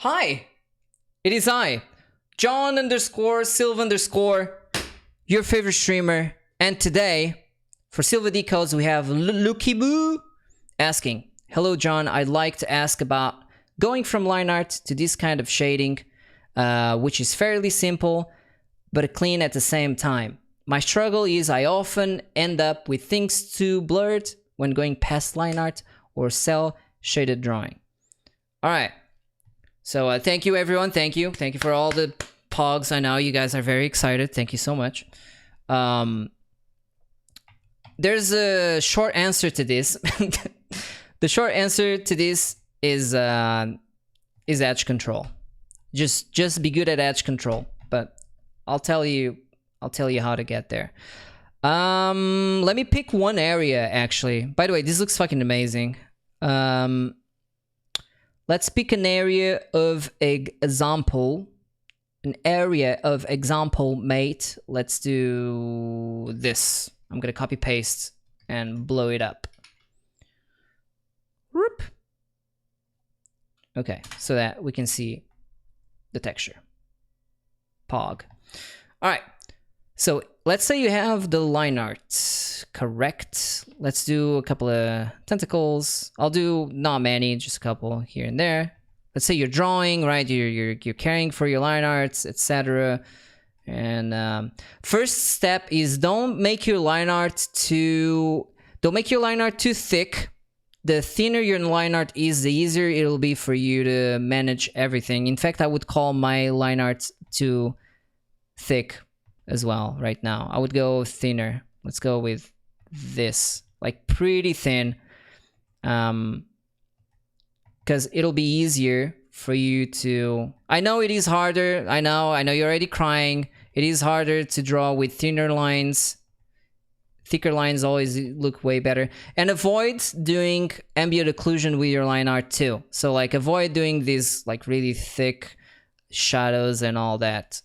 Hi, it is I, John _ Silva _ your favorite streamer, and today, for Silva Decodes, we have Lucky Boo asking, hello John, I'd like to ask about going from line art to this kind of shading, which is fairly simple, but clean at the same time. My struggle is I often end up with things too blurred when going past line art or cell shaded drawing. Alright. So thank you everyone, thank you for all the pogs. I know you guys are very excited, thank you so much. There's a short answer to this. The short answer to this is edge control. Just be good at edge control, but I'll tell you how to get there. Let me pick one area actually. By the way, this looks fucking amazing. Let's pick an area of example. An area of example, mate. Let's do this. I'm gonna copy paste and blow it up. Whoop. Okay, so that we can see the texture. Pog. Alright, so let's say you have the line art, correct? Let's do a couple of tentacles. I'll do not many, just a couple here and there. Let's say you're drawing, right? You're caring for your line arts, etc. And first step is don't make your line art too thick. The thinner your line art is, the easier it'll be for you to manage everything. In fact, I would call my line art too thick as well right now. I would go thinner. Let's go with this, like pretty thin, because it'll be easier for you to... I know it is harder. I know you're already crying. It is harder to draw with thinner lines. Thicker lines always look way better. And avoid doing ambient occlusion with your line art too. So like avoid doing these like really thick shadows and all that.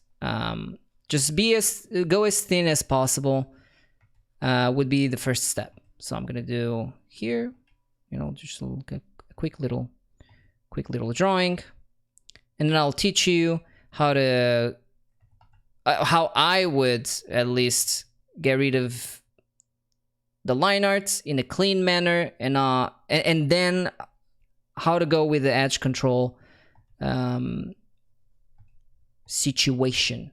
Just go as thin as possible. Would be the first step. So I'm gonna do here, you know, just a quick little drawing, and then I'll teach you how to how I would at least get rid of the line art in a clean manner, and then how to go with the edge control situation.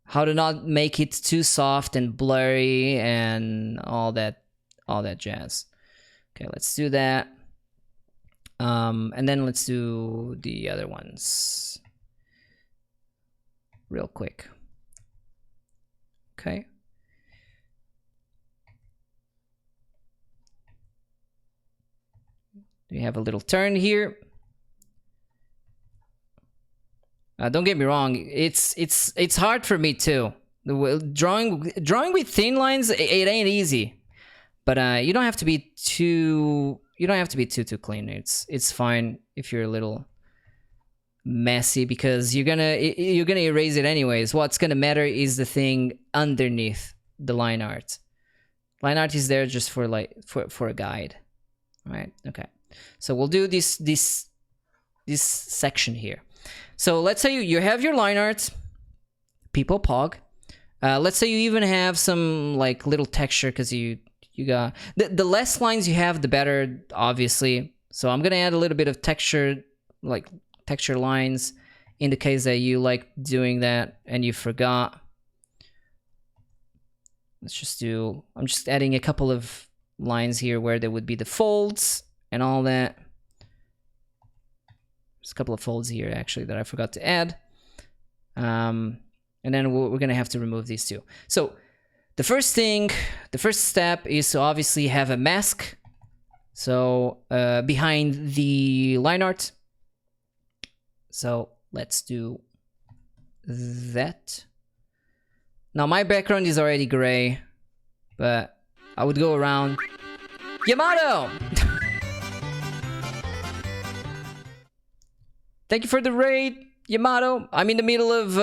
How to not make it too soft and blurry and all that jazz. Okay, let's do that. And then let's do the other ones real quick. Okay. We have a little turn here. Don't get me wrong, it's hard for me too. Drawing with thin lines, it ain't easy. But you don't have to be too clean. It's fine if you're a little messy, because you're gonna erase it anyways. What's gonna matter is the thing underneath the line art. Line art is there just for for a guide, right? Okay, so we'll do this section here. So let's say you have your line art, people pog. Let's say you even have some like little texture, because you got the less lines you have, the better, obviously. So I'm gonna add a little bit of texture, like texture lines, in the case that you like doing that and you forgot. Let's just do. I'm just adding a couple of lines here where there would be the folds and all that. There's a couple of folds here actually that I forgot to add. And then we're gonna have to remove these two. So the first step is to obviously have a mask. So behind the line art. So let's do that. Now my background is already gray, but I would go around. Yamato! Thank you for the raid, Yamato. I'm in the middle of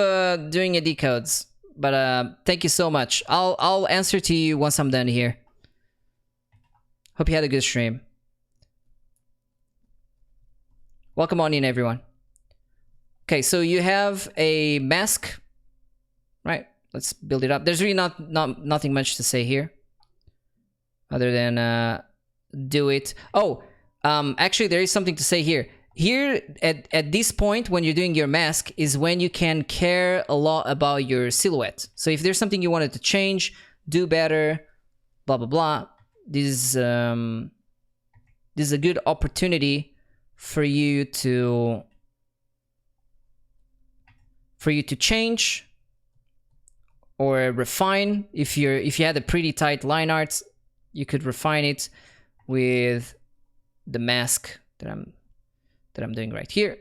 doing a decodes, but thank you so much. I'll answer to you once I'm done here. Hope you had a good stream. Welcome on in, everyone. Okay, so you have a mask, right? Let's build it up. There's really nothing much to say here, other than do it. Oh, actually, there is something to say here. Here, at this point, when you're doing your mask, is when you can care a lot about your silhouette. So if there's something you wanted to change, do better, blah blah blah. This is a good opportunity for you to change or refine. If you had a pretty tight line art, you could refine it with the mask that I'm doing right here.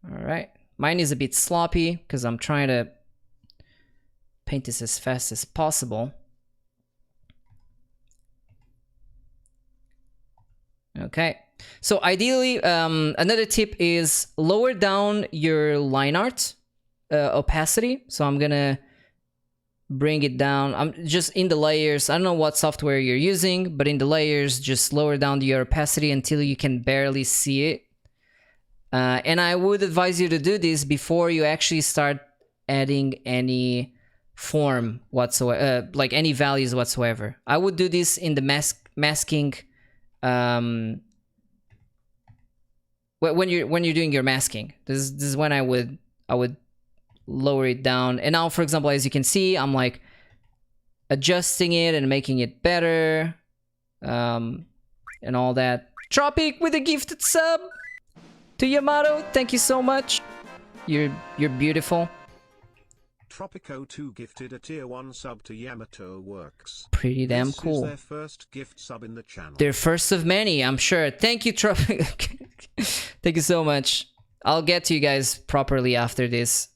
All right, mine is a bit sloppy because I'm trying to paint this as fast as possible. Okay, so ideally, another tip is lower down your line art opacity. So I'm gonna bring it down. I'm just in the layers. I don't know what software you're using, but in the layers, just lower down your opacity until you can barely see it. And I would advise you to do this before you actually start adding any form whatsoever, like any values whatsoever. I would do this in the masking. When you're doing your masking, this is when I would lower it down. And now, for example, as you can see, I'm like adjusting it and making it better, and all that. Tropic with a gifted sub to Yamato, thank you so much. You're beautiful. Tropico2 gifted a tier 1 sub to Yamato Works. Pretty damn cool. This is their first gift sub in the channel. Their first of many, I'm sure. Thank you, Tropic. Thank you so much. I'll get to you guys properly after this.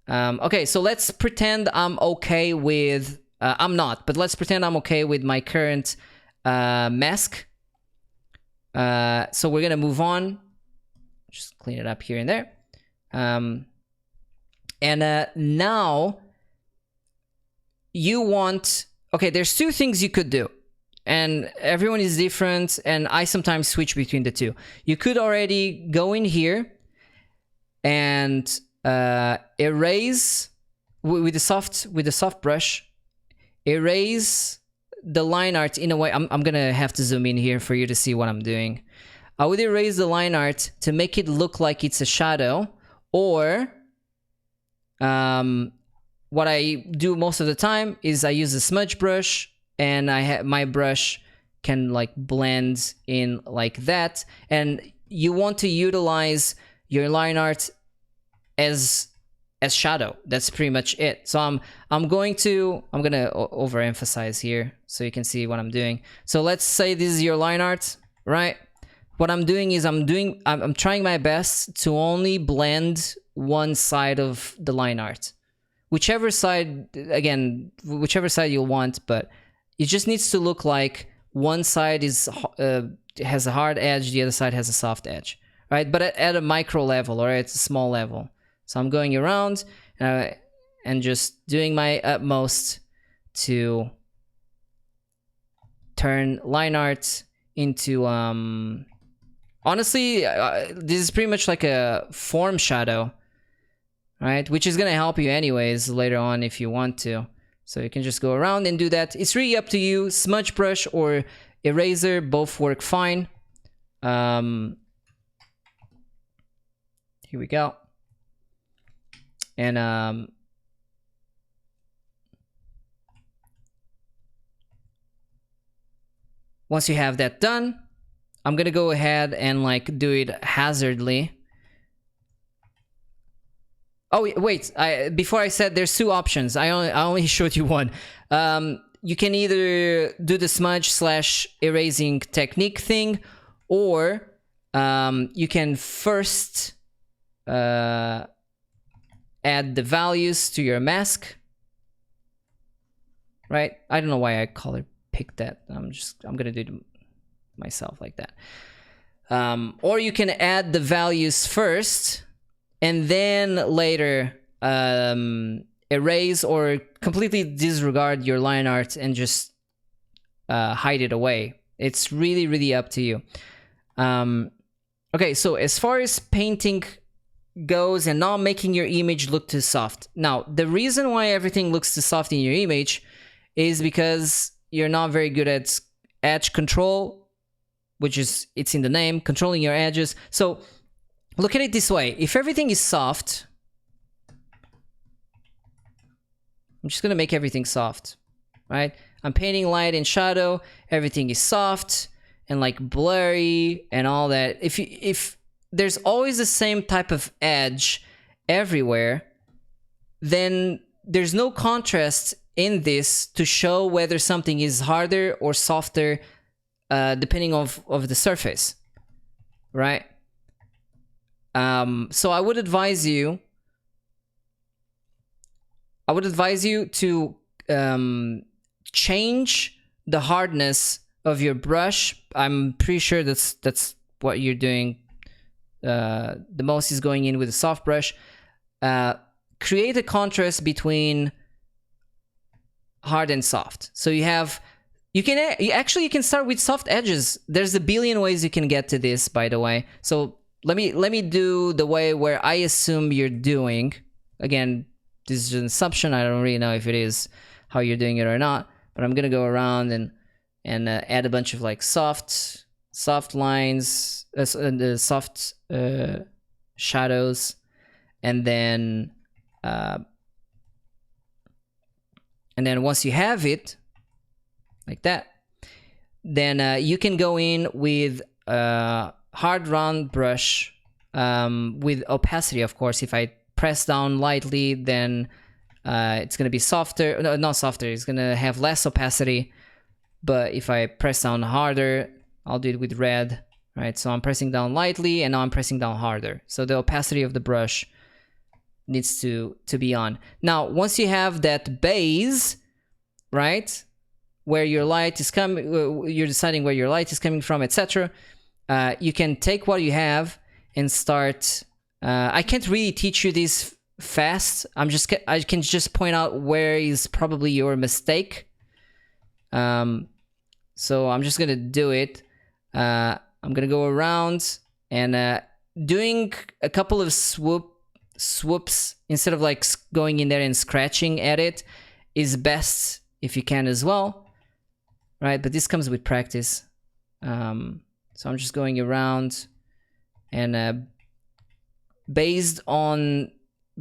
Okay, so let's pretend I'm okay with... I'm not, but let's pretend I'm okay with my current mask. So we're gonna move on. Just clean it up here and there. And now you want... Okay, there's two things you could do. And everyone is different, and I sometimes switch between the two. You could already go in here and erase with the soft brush, erase the line art in a way. I'm gonna have to zoom in here for you to see what I'm doing. I would erase the line art to make it look like it's a shadow, or what I do most of the time is I use a smudge brush, and my brush can like blend in like that. And you want to utilize your line art as shadow. That's pretty much it. So I'm gonna overemphasize here so you can see what I'm doing. So let's say this is your line art, right? What I'm doing is I'm trying my best to only blend one side of the line art. Whichever side you'll want, but it just needs to look like one side has a hard edge, the other side has a soft edge, right? But at a micro level or at a small level. So I'm going around and just doing my utmost to turn line art into... Honestly, this is pretty much like a form shadow, right? Which is going to help you anyways later on if you want to. So you can just go around and do that. It's really up to you. Smudge brush or eraser, both work fine. Here we go. And once you have that done, I'm gonna go ahead and like do it hazardly. Oh wait! Before I said there's two options. I only showed you one. You can either do the smudge / erasing technique thing, or you can first add the values to your mask. Right? I don't know why I color picked that. I'm gonna do it myself like that. Or you can add the values first and then later erase or completely disregard your line art and just hide it away. It's really, really up to you. Okay, so as far as painting goes and not making your image look too soft. Now, the reason why everything looks too soft in your image is because you're not very good at edge control, which is, it's in the name, controlling your edges. So look at it this way. If everything is soft, I'm just gonna make everything soft, right? I'm painting light and shadow, everything is soft and like blurry and all that. If there's always the same type of edge everywhere, then there's no contrast in this to show whether something is harder or softer depending of the surface, right? So I would advise you to change the hardness of your brush. I'm pretty sure that's what you're doing. The most is going in with a soft brush. Create a contrast between hard and soft. So you can start with soft edges. There's a billion ways you can get to this, by the way. So let me do the way where I assume you're doing. Again, this is an assumption. I don't really know if it is how you're doing it or not, but I'm gonna go around and add a bunch of like soft lines, the soft shadows, and then once you have it like that, then you can go in with a hard round brush with opacity. Of course, if I press down lightly, then it's gonna be softer. No, not softer. It's gonna have less opacity. But if I press down harder, I'll do it with red, right? So I'm pressing down lightly, and now I'm pressing down harder. So the opacity of the brush needs to be on. Now, once you have that base, right, where your light is coming, you're deciding where your light is coming from, etc. You can take what you have and start. I can't really teach you this fast. I can just point out where is probably your mistake. So I'm just gonna do it. I'm gonna go around and doing a couple of swoops instead of like going in there and scratching at it is best if you can as well, right? But this comes with practice. So I'm just going around and based on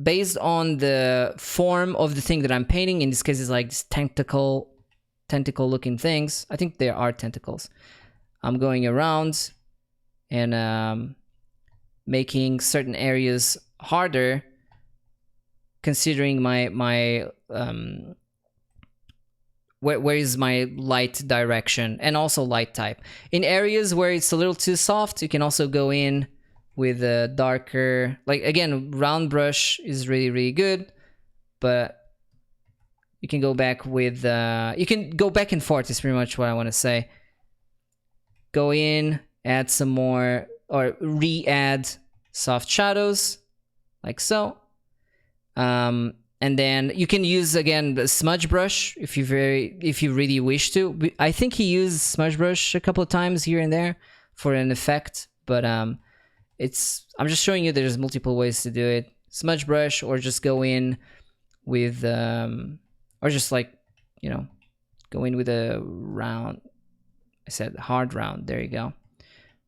the form of the thing that I'm painting, in this case it's like this tentacle looking things. I think there are tentacles. I'm going around and making certain areas harder, considering my where is my light direction and also light type. In areas where it's a little too soft, you can also go in with a darker, like again, round brush is really good, but you can go back with you can go back and forth is pretty much what I want to say. Go in, add some more, or re-add soft shadows like so. And then you can use again the smudge brush if you really wish to. I think he used smudge brush a couple of times here and there for an effect, but I'm just showing you there's multiple ways to do it. Smudge brush, or just go in with or just like, you know, go in with a round. I said hard round. There you go.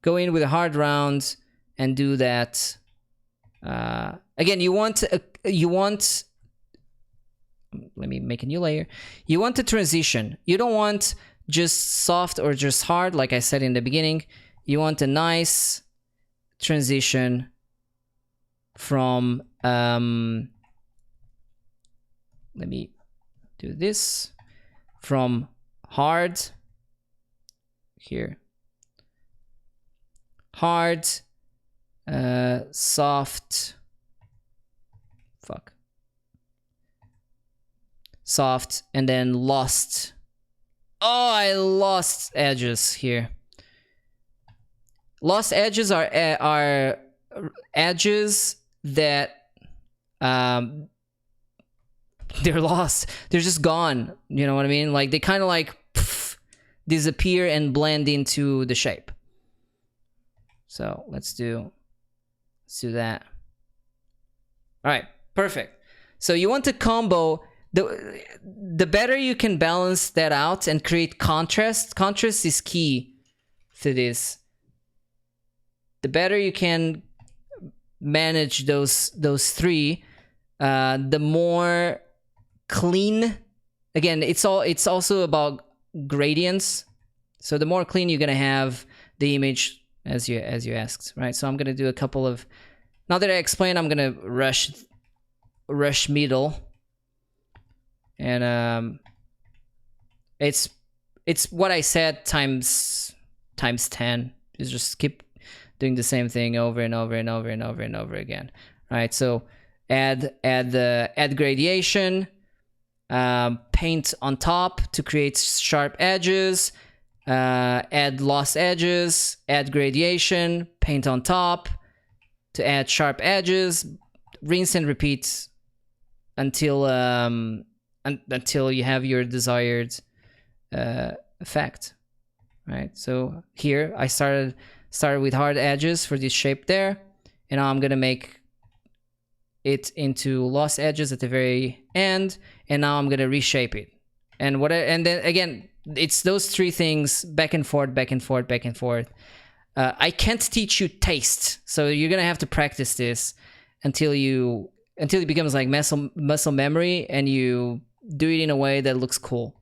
Go in with a hard round and do that. Again, you want. Let me make a new layer. You want a transition. You don't want just soft or just hard, like I said in the beginning. You want a nice transition from. Let me do this from hard here, hard, soft, soft, and then lost. Oh, I lost edges here. Lost edges are edges that they're lost. They're just gone. You know what I mean? Like they kind of like disappear and blend into the shape. So let's do that. All right, perfect. So you want to combo, the better you can balance that out and create contrast. Contrast is key to this. The better you can manage those three, the more clean. Again, it's also about gradients. So the more clean you're gonna have the image, as you asked, right? So I'm gonna do a couple of. Now that I explained, I'm gonna rush middle, and it's what I said times 10. Is just keep doing the same thing over and over and over and over and over again, right? So add gradation, paint on top to create sharp edges, add lost edges, add gradation, paint on top to add sharp edges, rinse and repeat until you have your desired effect, right? So here I started with hard edges for this shape there, and now I'm gonna make it into lost edges at the very end, and now I'm gonna reshape it. And then again, it's those three things, back and forth, back and forth, back and forth. I can't teach you taste, so you're gonna have to practice this until it becomes like muscle memory, and you do it in a way that looks cool.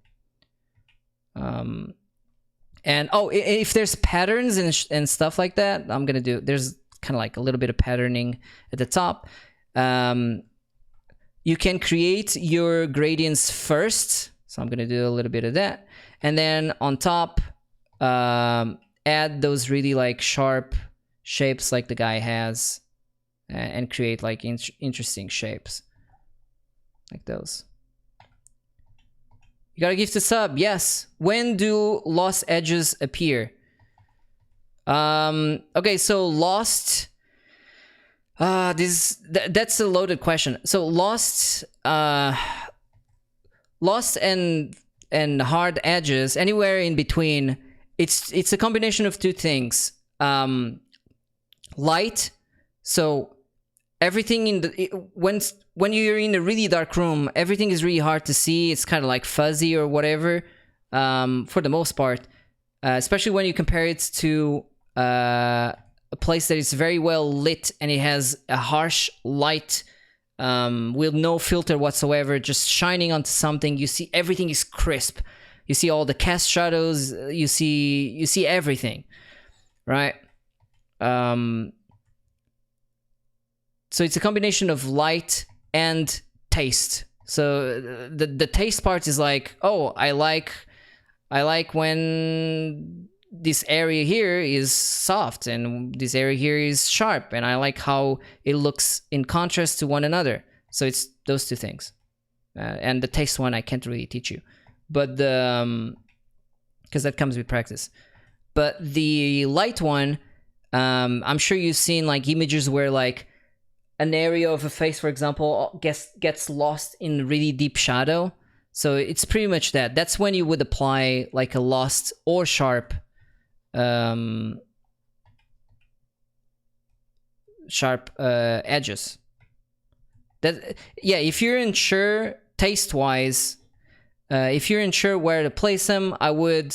And if there's patterns and stuff like that, I'm gonna do. There's kind of like a little bit of patterning at the top. You can create your gradients first, so I'm gonna do a little bit of that, and then on top, add those really like sharp shapes like the guy has, and create like interesting shapes like those. You got a gift to sub. Yes. When do lost edges appear? Okay, so lost. That's a loaded question. So lost and hard edges, anywhere in between. It's a combination of two things. Light. So everything when you're in a really dark room, everything is really hard to see. It's kind of like fuzzy or whatever, for the most part, especially when you compare it to a place that is very well lit and it has a harsh light, with no filter whatsoever, just shining onto something. You see everything is crisp. You see all the cast shadows. You see everything, right? So it's a combination of light and taste. So the taste part is like, oh, I like when this area here is soft and this area here is sharp, and I like how it looks in contrast to one another. So it's those two things. And the taste one I can't really teach you, but because that comes with practice. But the light one, I'm sure you've seen like images where like an area of a face, for example, gets lost in really deep shadow. So it's pretty much that. That's when you would apply like a lost or sharp edges. If you're unsure taste-wise, if you're unsure where to place them, I would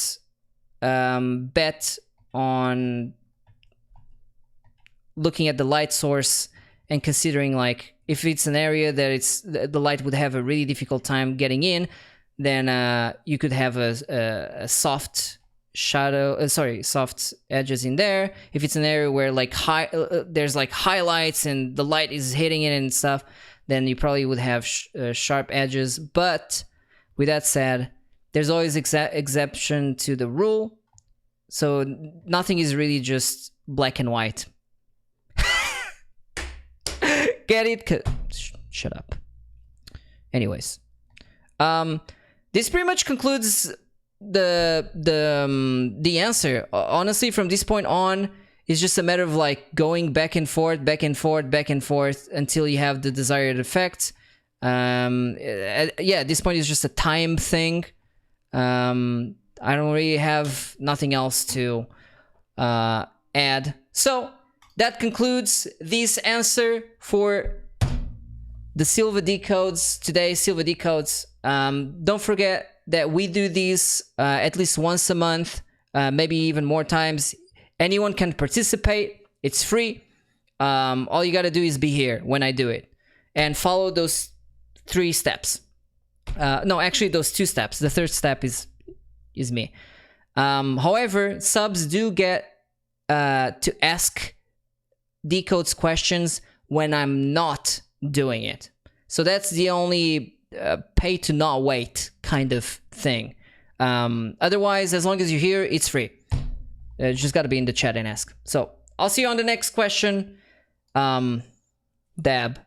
bet on looking at the light source and considering like if it's an area that the light would have a really difficult time getting in, then you could have a soft shadow, soft edges in there. If it's an area where like there's like highlights and the light is hitting it and stuff, then you probably would have sharp edges. But with that said, there's always exception to the rule. So nothing is really just black and white. Get it? Shut up. Anyways, this pretty much concludes the answer. Honestly, from this point on, it's just a matter of like going back and forth, back and forth, back and forth until you have the desired effect. At this point, it's just a time thing. I don't really have nothing else to add. So that concludes this answer for the Silva Decodes today. Silva Decodes. Don't forget that we do these at least once a month, maybe even more times. Anyone can participate. It's free. All you gotta do is be here when I do it and follow those 3 steps. No, actually those 2 steps. The 3rd step is me. However, subs do get to ask Decodes questions when I'm not doing it. So that's the only pay to not wait kind of thing. Otherwise, as long as you're here, it's free. You just gotta be in the chat and ask. So I'll see you on the next question. Dab.